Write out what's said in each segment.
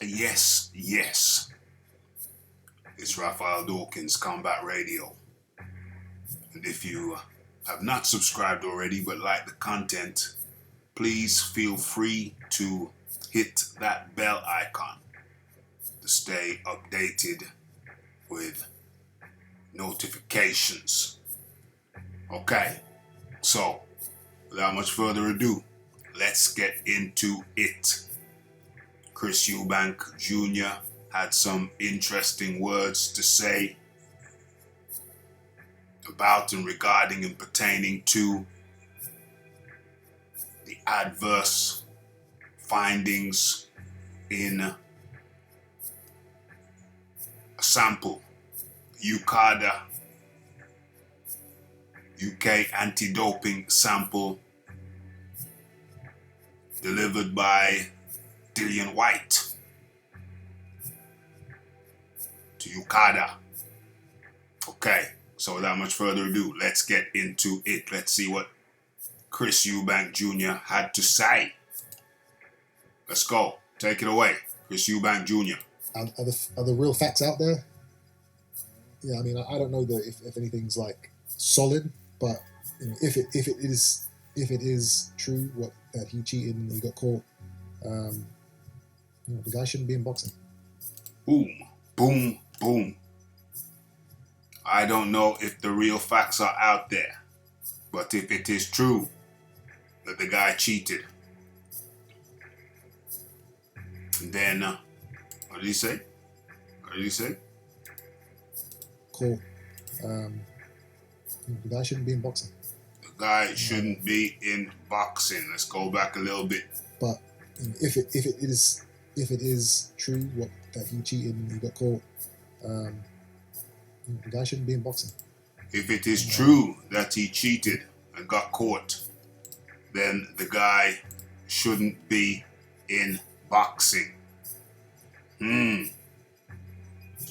Yes, yes. It's Raphael Dawkins, Combat Radio. And if you have not subscribed already but like the content, please feel free to hit that bell icon to stay updated with notifications. Okay, so without much further ado, let's get into it. Chris Eubank Jr. had some interesting words to say about and regarding and pertaining to the adverse findings in a sample, UKADA, UK anti-doping sample delivered by Dillian Whyte to UKADA. Okay, so without much further ado, let's get into it. Let's see what Chris Eubank Jr. had to say. Let's go. Take it away, Chris Eubank Jr. Are the real facts out there? Yeah, I mean, I don't know if anything's like solid, but you know, if it is true that he cheated and he got caught, the guy shouldn't be in boxing. Boom, boom, boom. I don't know if the real facts are out there, but if it is true that the guy cheated, then what did he say? Cool. The guy shouldn't be in boxing. The guy shouldn't be in boxing. Let's go back a little bit. But if it is true that he cheated and he got caught, the guy shouldn't be in boxing. If it is true that he cheated and got caught, then the guy shouldn't be in boxing. Some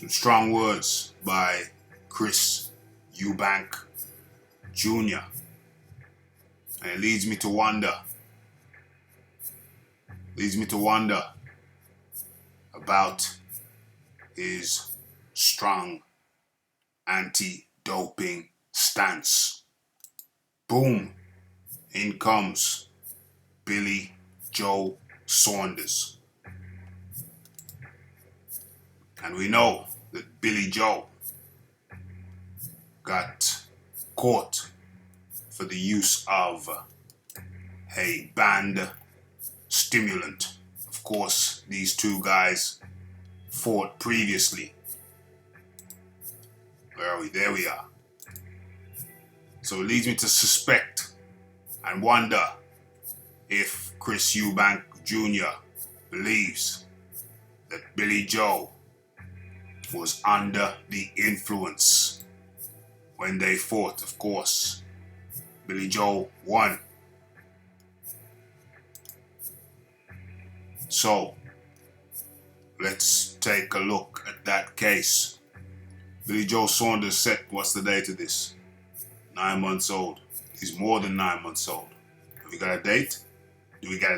strong words by Chris Eubank Jr. And it leads me to wonder about his strong anti-doping stance. Boom, in comes Billy Joe Saunders. And we know that Billy Joe got caught for the use of a banned stimulant. Of course, these two guys fought previously. Where are we? There we are. So it leads me to suspect and wonder if Chris Eubank Jr. believes that Billy Joe was under the influence when they fought. Of course, Billy Joe won. So let's take a look at that case. Billy Joe Saunders said, what's the date of this? 9 months old. He's more than 9 months old. Have we got a date? Do we got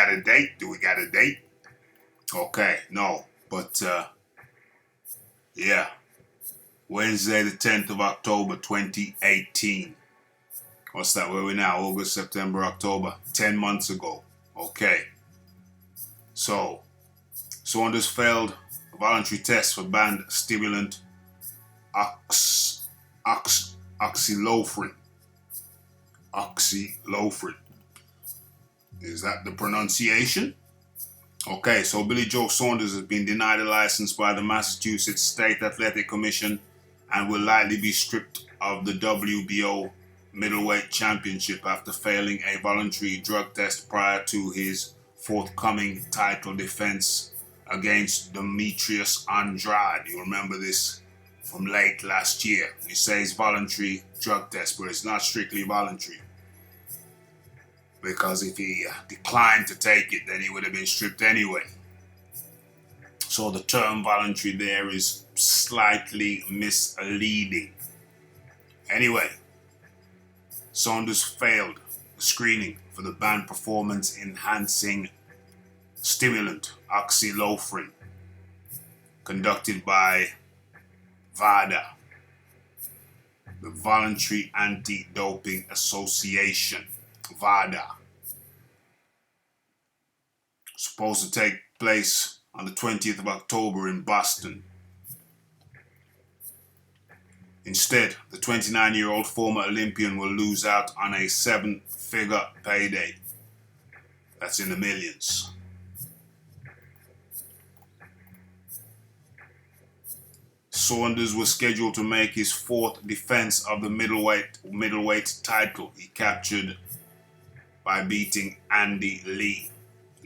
a date? Okay, no. But, yeah. Wednesday the 10th of October, 2018. What's that? Where are we now? August, September, October. 10 months ago. Okay. So, Saunders failed a voluntary test for banned stimulant oxylofrin. Oxylofrin. Is that the pronunciation? Okay, so Billy Joe Saunders has been denied a license by the Massachusetts State Athletic Commission and will likely be stripped of the WBO middleweight championship after failing a voluntary drug test prior to his forthcoming title defense against Demetrius Andrade. You remember this from late last year. He says voluntary drug test, but it's not strictly voluntary. Because if he declined to take it, then he would have been stripped anyway. So the term voluntary there is slightly misleading. Anyway, Saunders failed the screening for the banned performance-enhancing stimulant, oxylofrin, conducted by VADA, the Voluntary Anti-Doping Association, VADA. Supposed to take place on the 20th of October in Boston. Instead, the 29-year-old former Olympian will lose out on a 7-figure payday. That's in the millions. Saunders was scheduled to make his 4th defense of the middleweight title he captured by beating Andy Lee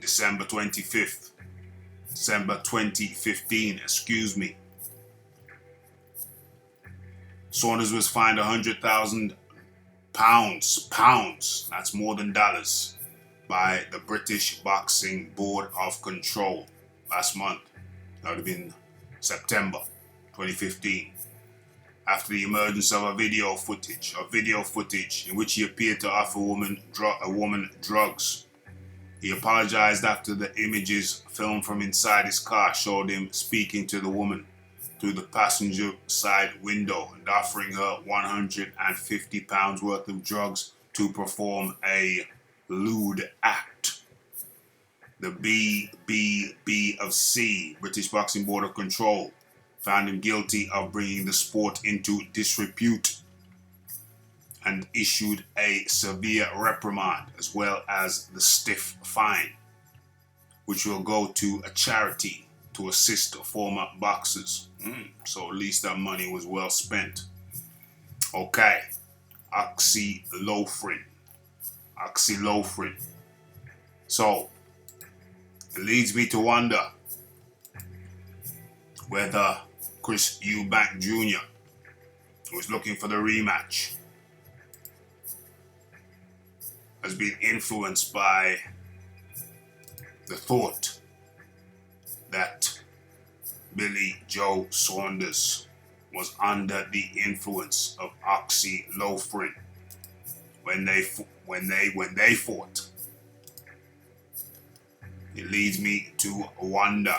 December 2015, Saunders was fined £100,000, that's more than dollars, by the British Boxing Board of Control last month. That would have been September 2015, after the emergence of video footage in which he appeared to offer a woman drugs. He apologized after the images filmed from inside his car showed him speaking to the woman through the passenger side window and offering her £150 worth of drugs to perform a lewd act. The BBB, British Boxing Board of Control, found him guilty of bringing the sport into disrepute and issued a severe reprimand as well as the stiff fine, which will go to a charity to assist former boxers. So at least that money was well spent. Okay, oxylofrin. So it leads me to wonder whether Chris Eubank Jr., who is looking for the rematch, has been influenced by the thought that Billy Joe Saunders was under the influence of oxylofrin when they fought. It leads me to wonder.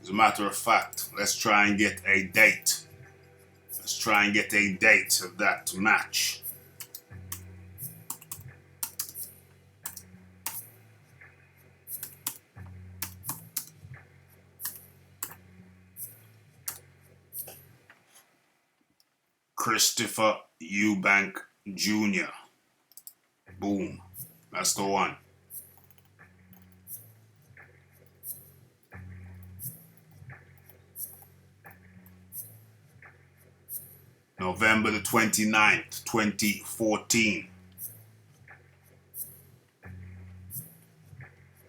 As a matter of fact, let's try and get a date. Let's try and get a date of that match. Christopher Eubank Jr. Boom. That's the one. November the 29th, 2014.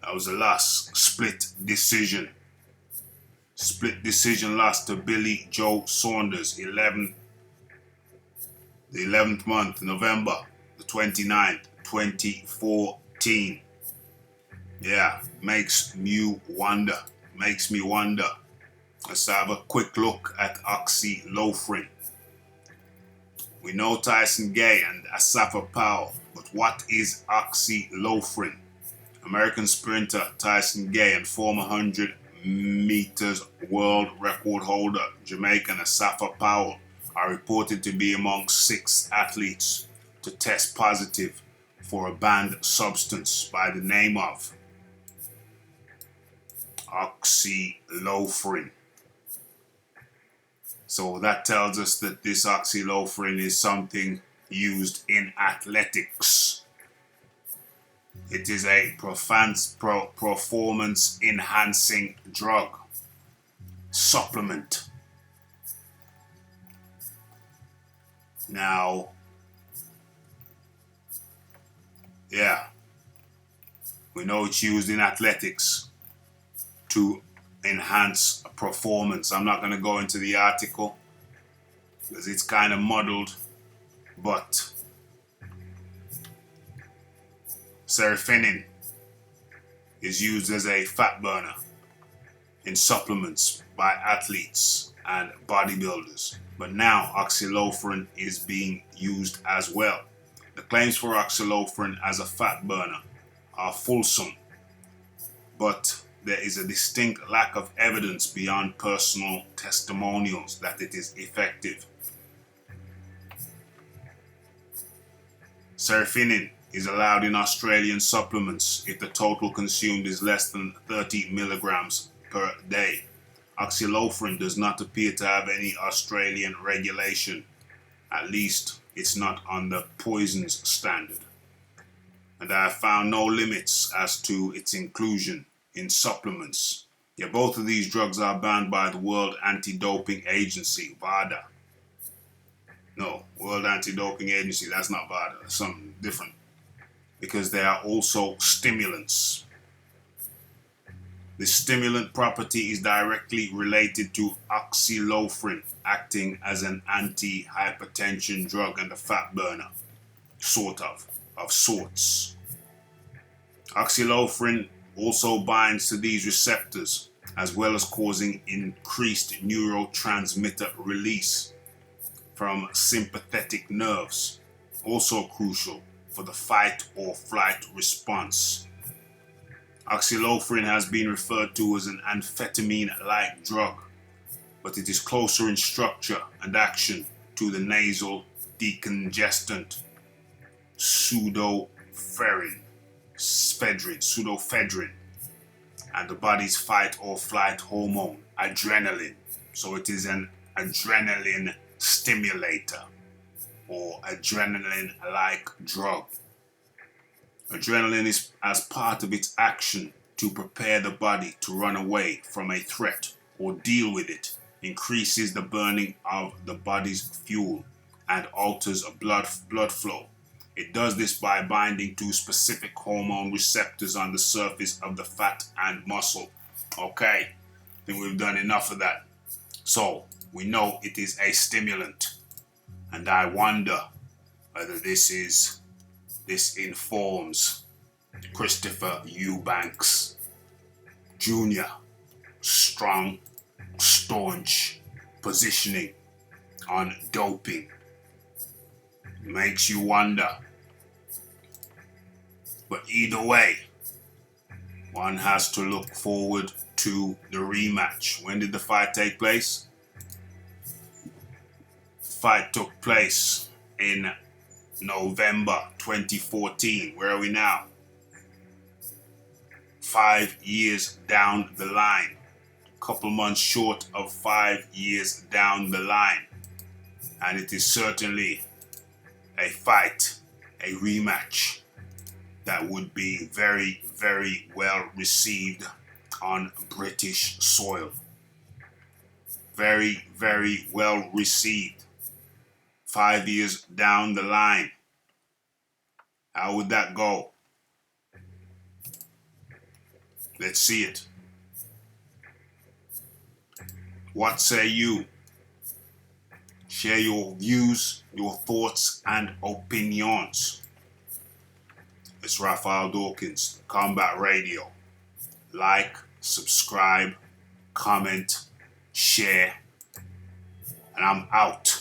That was a loss. Split decision loss to Billy Joe Saunders. The 11th month, November the 29th, 2014. Yeah, makes me wonder. Let's have a quick look at oxylofrin. We know Tyson Gay and Asafa Powell, but what is oxylofrin? American sprinter Tyson Gay and former 100 meters world record holder Jamaican Asafa Powell are reported to be among 6 athletes to test positive for a banned substance by the name of oxylofrin. So that tells us that this oxylofrin is something used in athletics. It is a performance enhancing drug, supplement. Now, yeah, we know it's used in athletics to enhance performance. I'm not going to go into the article because it's kind of muddled, but serifinin is used as a fat burner in supplements by athletes and bodybuilders, but now oxylofrin is being used as well. The claims for oxylofrin as a fat burner are fulsome, but there is a distinct lack of evidence beyond personal testimonials that it is effective. Serafinin is allowed in Australian supplements if the total consumed is less than 30 milligrams per day. Oxylofrin does not appear to have any Australian regulation. At least it's not on the poisons standard. And I have found no limits as to its inclusion in supplements. Yeah, both of these drugs are banned by the World Anti-Doping Agency, WADA. No, World Anti-Doping Agency, that's not WADA, that's something different. Because they are also stimulants. The stimulant property is directly related to oxylofrin, acting as an anti-hypertension drug and a fat burner, of sorts. Oxylofrin also binds to these receptors, as well as causing increased neurotransmitter release from sympathetic nerves, also crucial for the fight or flight response. Oxylofrin has been referred to as an amphetamine-like drug, but it is closer in structure and action to the nasal decongestant pseudoephedrine, and the body's fight or flight hormone, adrenaline. So it is an adrenaline stimulator or adrenaline-like drug. Adrenaline is as part of its action to prepare the body to run away from a threat or deal with it, increases the burning of the body's fuel and alters blood flow. It does this by binding to specific hormone receptors on the surface of the fat and muscle. Okay, I think we've done enough of that. So, we know it is a stimulant. And I wonder whether this informs Christopher Eubank Jr. strong, staunch positioning on doping. Makes you wonder. But either way, one has to look forward to the rematch. When did the fight take place? The fight took place in November 2014. Where are we now? 5 years down the line. A couple months short of 5 years down the line. And it is certainly a fight, a rematch that would be very, very well received on British soil. Very, very well received. 5 years down the line. How would that go? Let's see it. What say you? Share your views, your thoughts, and opinions. It's Raphael Dawkins, Combat Radio. Like, subscribe, comment, share, and I'm out.